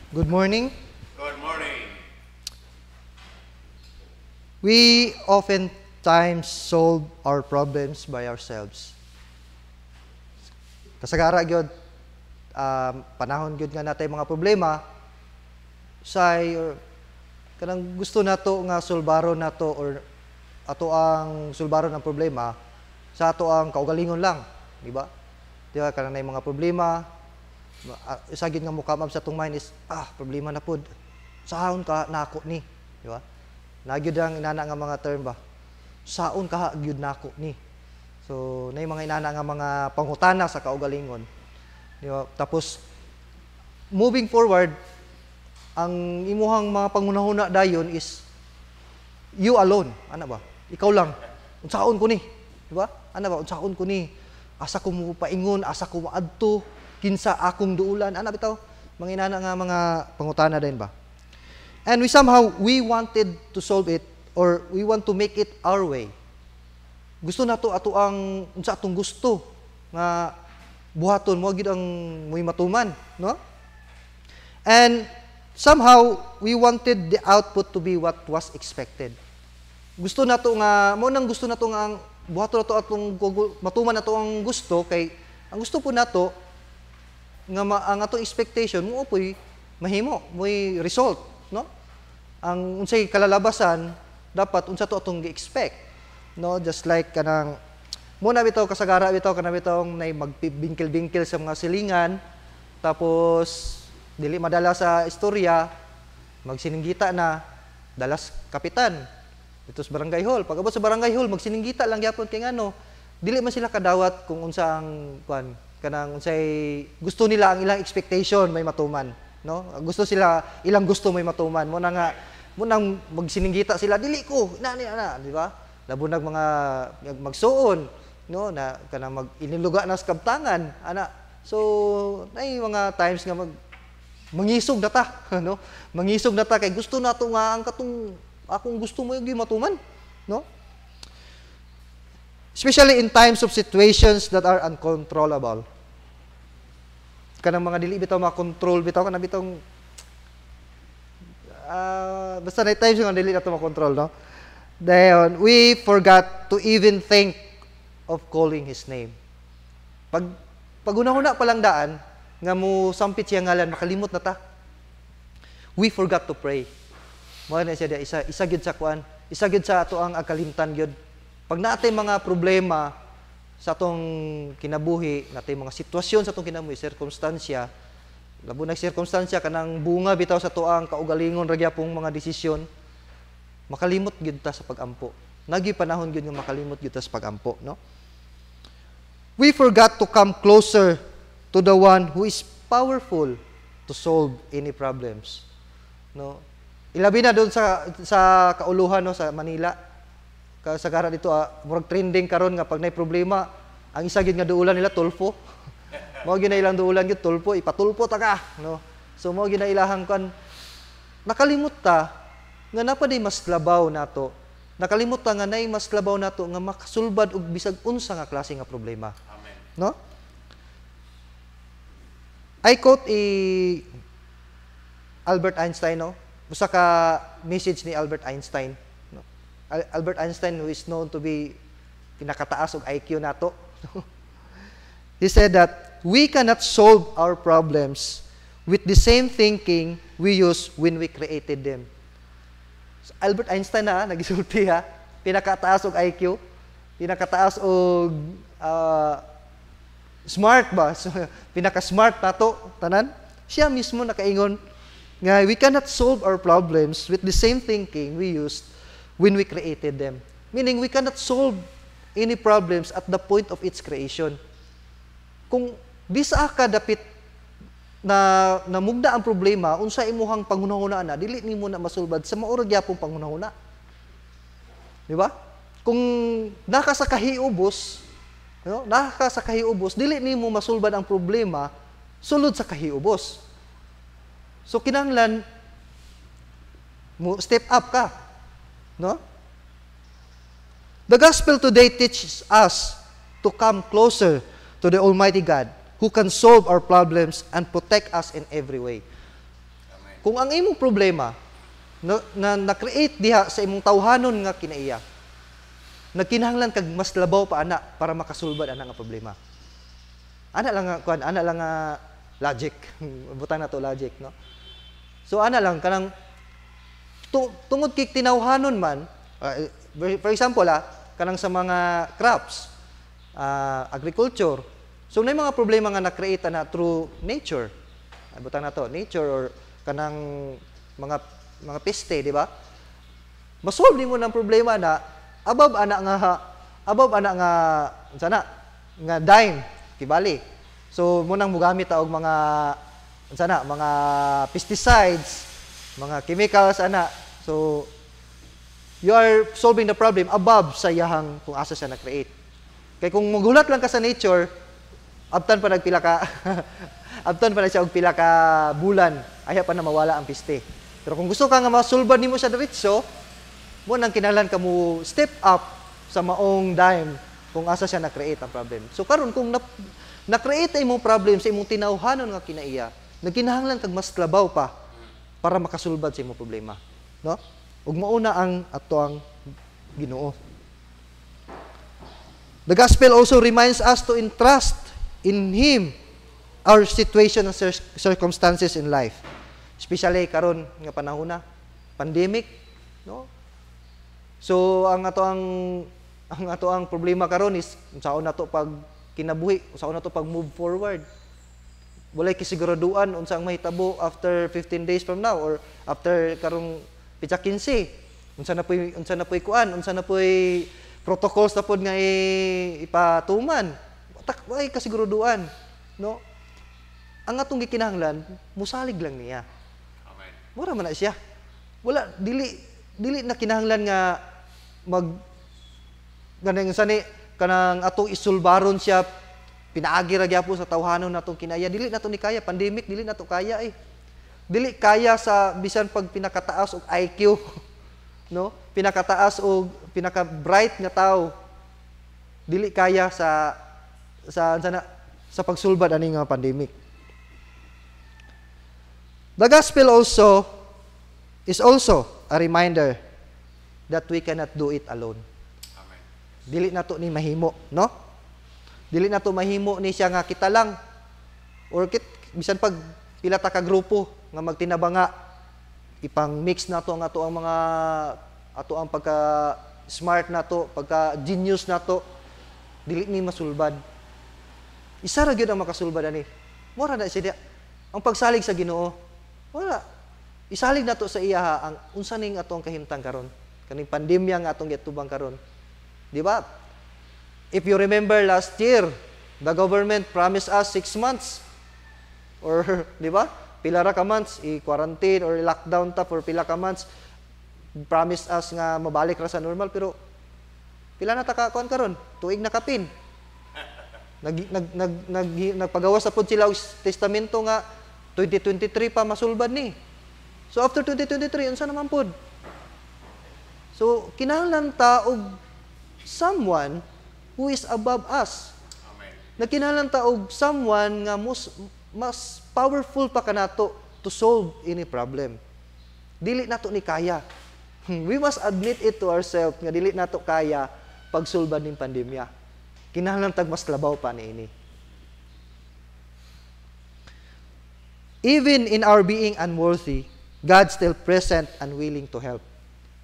Good morning. Good morning. We oftentimes solve our problems by ourselves. Kasagara gyud panahon gyud nga natay mga problema say kanang gusto nato nga sulbaron nato or ato ang sulbaron ng problema sa ato ang kaugalingon lang, di ba? Di ba kanang nay mga problema isa gyud nga mukamab sa atong mind is problema na pud. Sahon ka nako ni, di ba? Nagyud ang inana nga mga term ba. Saon ka gyud nako ni. So nay mga inana nga mga pangutana sa kaugalingon. Di ba? Tapos moving forward, ang imuhang mga pangunahuna dayon is you alone, ana ba? Ikaw lang. Unsaon ko ni? Di ba? Ana ba unsaon ko ni? Asa ko mo paingon, asa ko maadto, kinsa akong duulan, ana bitaw? Mga inana nga mga pangutana din ba? And we wanted to solve it or we want to make it our way. Gusto nato ato ang unsa atong gusto nga buhaton mo gid ang muy matuman, no? And somehow we wanted the output to be what was expected. Gusto nato nga mo nang gusto nato nga ang buhaton nato atong matuman nato ang gusto kay ang gusto po nato nga ang atong expectation mo po'y mahimo, mo'y result, no? Ang unsay kalalabasan dapat unsa to atong gi-expect, no? Just like kanang muna bitaw kasagara bitaw kanang bitawng nay magbingkil-bingkil sa mga silingan tapos dili madala sa istorya magsininggita na dalas kapitan dito sa barangay hall. Pag-abot sa barangay hall magsininggita lang gyapon kay ngano dili man sila kadawat kung unsa ang kuan kanang unsay gusto nila ang ilang expectation may matuman, no? Gusto sila ilang gusto may matuman mo na nga mo nang magsininggita sila dili ko na di ba? Labo nag mga magsuon, no, na kanang mag iniluga na sa kabtangan ana. So nay mga times nga mangisog na ta no? Mangisog na ta kay gusto nato nga ang katong akong gusto mo yung matuman, no? Especially in times of situations that are uncontrollable. Kanang mga dili bitaw makontrol bitaw kanang bitong basta na times nga dili nato makontrol, no? Then we forgot to even think of calling His name. Pag una-una pa lang daan nga mo sampit siya ngalan makalimot na ta. We forgot to pray. Mao na siya isa gyud sa kuan, isa gyud sa ato ang agkalimtan gyud. Pag natay mga problema sa atong kinabuhi, natay mga sitwasyon sa atong kinabuhi, sirkumstansya, labo na sirkumstansya kanang bunga bitaw sa tuang kaugalingon ra gyapong mga desisyon, makalimot gyud ta sa pagampo. Nagi panahon gyud nga makalimot gyud ta sa pagampo, no? We forgot to come closer to the one who is powerful to solve any problems, no? Ilabi na doon sa kauluhan, no, sa Manila. Kasagara dito murag trending karon nga pag nay problema ang isa gyud nga duulan nila tulfo. Mao gyud na ilang duulan gyud tulfo, ipatulfo ta ka, no? So mao gyud na ilahang kan nakalimot ta nga napaday mas labaw nato. Nakalimot ta nga nay mas labaw nato nga makasulbad og bisag unsa nga klase nga problema. Amen. No? I quote Albert Einstein, no? Usa ka message ni Albert Einstein. Albert Einstein, who is known to be pinakataas og IQ nato. He said that we cannot solve our problems with the same thinking we use when we created them. So, Albert Einstein na nagisulti ha, pinakataas og IQ, pinakataas og smart ba? So, pinaka-smart nato tanan. Siya mismo nakaingon nga we cannot solve our problems with the same thinking we used when we created them. Meaning, we cannot solve any problems at the point of its creation. Kung di sa ka dapit na namugda ang problema, unsa imuhang panghunahuna na, dili nimo na masulbad sa maurag yapong panghunahuna. Di ba? Kung naka sa kahiubos, no? Naka sa kahiubos, dili nimo masulbad ang problema sulod sa kahiubos. So, kinahanglan mo step up ka. No? The gospel today teaches us to come closer to the Almighty God who can solve our problems and protect us in every way. Amen. kung ang imong problema na create diha sa imong tawhanon nga kinaiya, nagkinahanglan kag mas labaw pa ana para makasulbad ana nga problema. Ana lang nga kuan, ana lang nga logic. Butang na to logic, no? So ana lang kanang tungod kay tinawhanon man, for example kanang sa mga crops, agriculture. So may mga problema nga na-create na through nature. Butang na to, nature or kanang mga peste, di ba? Masolve nimo ng problema na above ana nga sana nga dime kibali. So munang mugamit ta og mga sana mga pesticides, mga chemicals ana. So you are solving the problem above sa iyahang kung asa siya na-create. Kay kung magulat lang ka sa nature, abtan pa nagpila ka abtan pa na siya og pila ka bulan, ayaw pa na mawala ang peste. Pero kung gusto ka nga masulban nimo sa diretso, mo nang kinahanglan ka mo step up sa maong dime kung asa siya na-create ang problem. So karon kung na-create imong problem sa imong tinawhanon nga kinaiya, nagkinahanglan kag mas labaw pa para makasulbad sa imong problema, no? Ug mauna ang atoang Ginoo. The gospel also reminds us to entrust in Him our situation and circumstances in life. Especially karon nga panahon na pandemic, no? So ang ato ang problema karon is unsaon nato pag kinabuhi, unsaon nato pag move forward. Walay kisiguraduan unsa ang mahitabo after 15 days from now or after karong pitsa 15. Unsa na poy kuan, unsa na poy protocols na pod nga ipatuman. Way kasiguraduan, no? Ang atong gikinahanglan, musalig lang niya. Amen. Mura man na siya. Wala dili na kinahanglan nga ganang sani kanang atong isulbaron siya pinaagi ra gyapon sa tawhanon natong kinaya. Dili nato ni kaya pandemic, dili nato kaya Dili kaya sa bisan pag pinakataas og IQ, no? Pinakataas og pinaka-bright nga tao. Dili kaya sa pagsulbad ani nga pandemic. The gospel is also a reminder that we cannot do it alone. Amen. Dili nato ni mahimo, no? Dili nato mahimo ni siya nga kita lang. Or bisan pag pila ta ka grupo nga magtinabanga, ipang mix nato ang ato ang mga ato ang pagka smart nato, pagka genius nato, dili ni masulbad. Isa ra gyud ang makasulbad ani. Mura na siya. Ang pagsalig sa Ginoo. Wala. Isalig nato sa iya ang unsa ning atong kahimtang karon. Kaning pandemya nga atong gitubang karon. Di ba? If you remember last year, the government promised us 6 months. Or, di ba? Pila ra ka months i-quarantine or lockdown ta for pila ka months. Promised us nga mabalik ra sa normal pero pila na ta ka kuan karon? Tuig na kapin. Nagpagawas na po sila og testamento nga 2023 pa masulbad ni. So after 2023 unsa naman pod? So kinahanglan ta og someone who is above us. Amen. Nagkinahanglan ta og someone nga mas powerful pa kanato to solve any problem. Dili nato ni kaya. We must admit it to ourselves nga dili nato kaya pagsulbad ning pandemya. Kinahanglan tag mas labaw pa niini. Even in our being unworthy, God still present and willing to help.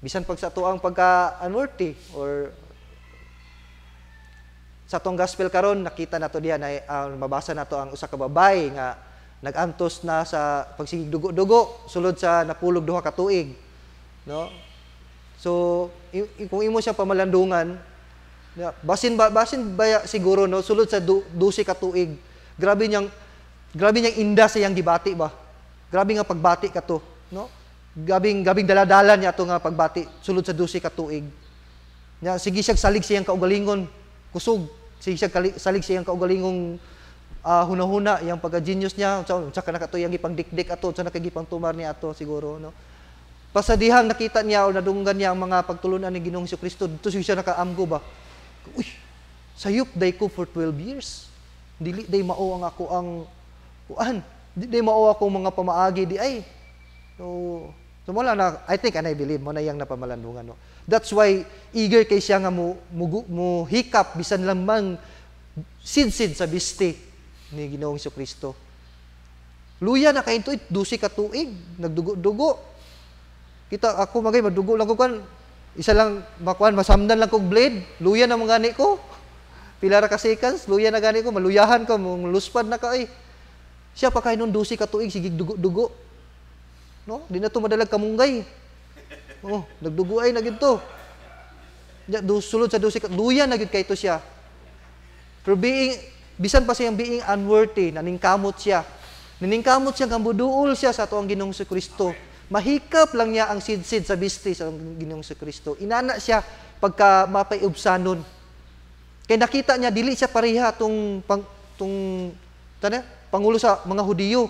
Bisan pag sa tuang pagka-unworthy or sa tong gospel karon nakita nato diha na mabasa nato ang usa ka babay nga nagantos na sa pagsigig dugo-dugo sulod sa napulog duha ka tuig, no? So kung imo siya pamalandungan, basin ba siguro no sulod sa 12 ka tuig, grabe niyang inda sa iyang gibati ba. Grabe nga pagbati kato, no? Gabing daladala niya ato nga pagbati sulod sa 12 ka tuig. Nya sige siya salig siyang kaugalingon kusog. Sige siya salig siyang kaugalingong hunahuna yang pagka-genius niya unsa ka nakato yang ipangdikdik ato unsa nakagipang tumar niya ato siguro, no? Pasadihang nakita niya o nadunggan niya ang mga pagtulunan ni Ginoong Jesucristo dito siya nakaamgo ba. Uy, sayop day ko for 12 years. Dili day mao ang ako ang kuan. Dili day mao ako mga pamaagi di ay. So mo lang na, I think and I believe mo na yang napamalandungan, no. That's why eager kay siya nga mo hikap bisan lamang sid-sid sa biste ni Ginoong Kristo. Luya na kay intuit 12 ka tuig nagdugo-dugo. Kita ako magay madugo lang ko kan isa lang makuan masamdan lang kog blade, luya na mangani ko. Pila ra ka seconds, luya na gani ko, maluyahan ko, luspad na ka Siya pa kay nun 12 ka tuig sige dugo-dugo. No, di na to madalag kamunggay. Oh, nagdugo ay na gid to. Sulod sa 12 ka luya na gid kay to siya. Pero bisan pa siyang being unworthy, naningkamot siya. Naningkamot siya kang buduol siya sa tuang Ginoong Kristo. Mahikap lang niya ang sid-sid sa biste sa Ginoong Kristo. Inana siya pagka mapayubsanon. Kaya nakita niya dili siya pareha pangulo sa mga Hudiyo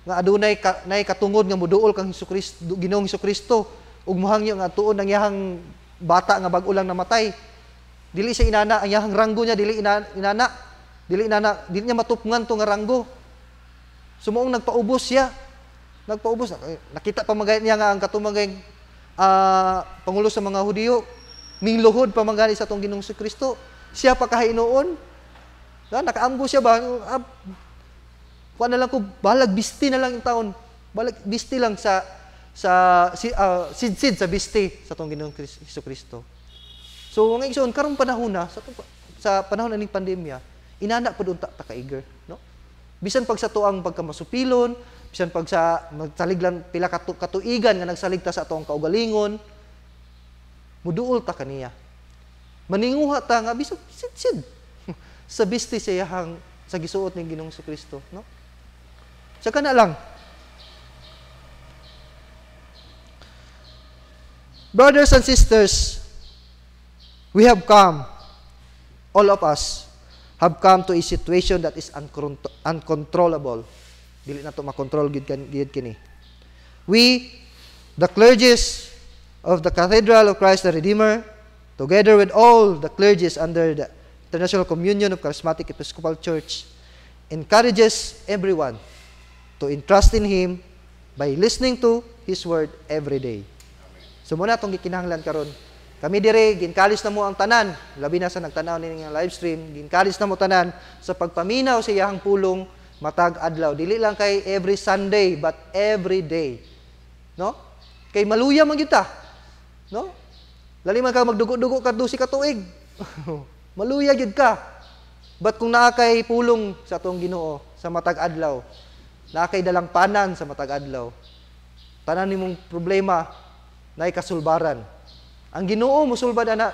nga adunay katungod nga moduol kang Ginoong Kristo ug mohangyo nga tuon ang iyahang bata nga bag-o lang namatay. Dili siya inana ang iyahang ranggo niya dili niya matupngan to nga ranggo. Sumuong nagpaubos siya. Nakita pa magay niya nga ang katumagay pangulo sa mga Hudiyo mingluhod pa magani sa tong Ginoong Kristo. Siya pa kahinuon. Nakaamgo siya ba? Kuha na lang ko, balag bisti na lang yung taon. Balag bisti lang sa sid-sid sa bisti sa tong Ginoong Kristo. So, ngayon isoon, karong panahon na, sa panahon na ng pandemya, inana pa doon ta ka-eager. No? Bisan pag sa tuang pagkamasupilon, bisan pag sa magsalig lang pila katuigan nga nagsalig ta sa atong kaugalingon, muduol ta kaniya. Maninguha ta nga, bisan sid-sid sa bisti siyahang sa gisuot ng Ginoong Kristo. No? Saka na lang. Brothers and sisters, we have come, all of us, have come to a situation that is uncontrollable. Dili na ito makontrol gid kini. We, the clergies of the Cathedral of Christ the Redeemer, together with all the clergies under the International Communion of Charismatic Episcopal Church, encourages everyone to entrust in Him by listening to His Word every day. So muna itong gikinahanglan karon. Kami dire, ginkalis na mo ang tanan, labi na sa nagtanaw nining live stream, ginkalis na mo tanan sa pagpaminaw sa iyahang pulong matag adlaw. Dili lang kay every Sunday, but every day. No? Kay maluya man gyud ta. No? Lali man ka magdugo-dugo ka 12 ka tuig. Maluya gyud ka. But kung naa kay pulong sa atong Ginoo sa matag adlaw, naa kay dalang panan sa matag adlaw, tanan nimong problema naay kasulbaran. Ang Ginoo mosulbad ana.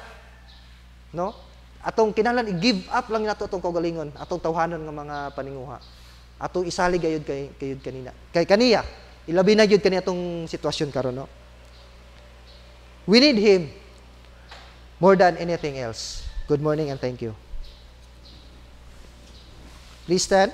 No? Atong kinahanglan i-give up lang nato atong kaugalingon, atong tawhanon nga mga paninguha. Atong isalig gayud kayud kanina. Kay kaniya, ilabi na gyud kani atong sitwasyon karon, no? We need Him more than anything else. Good morning and thank you. Please stand.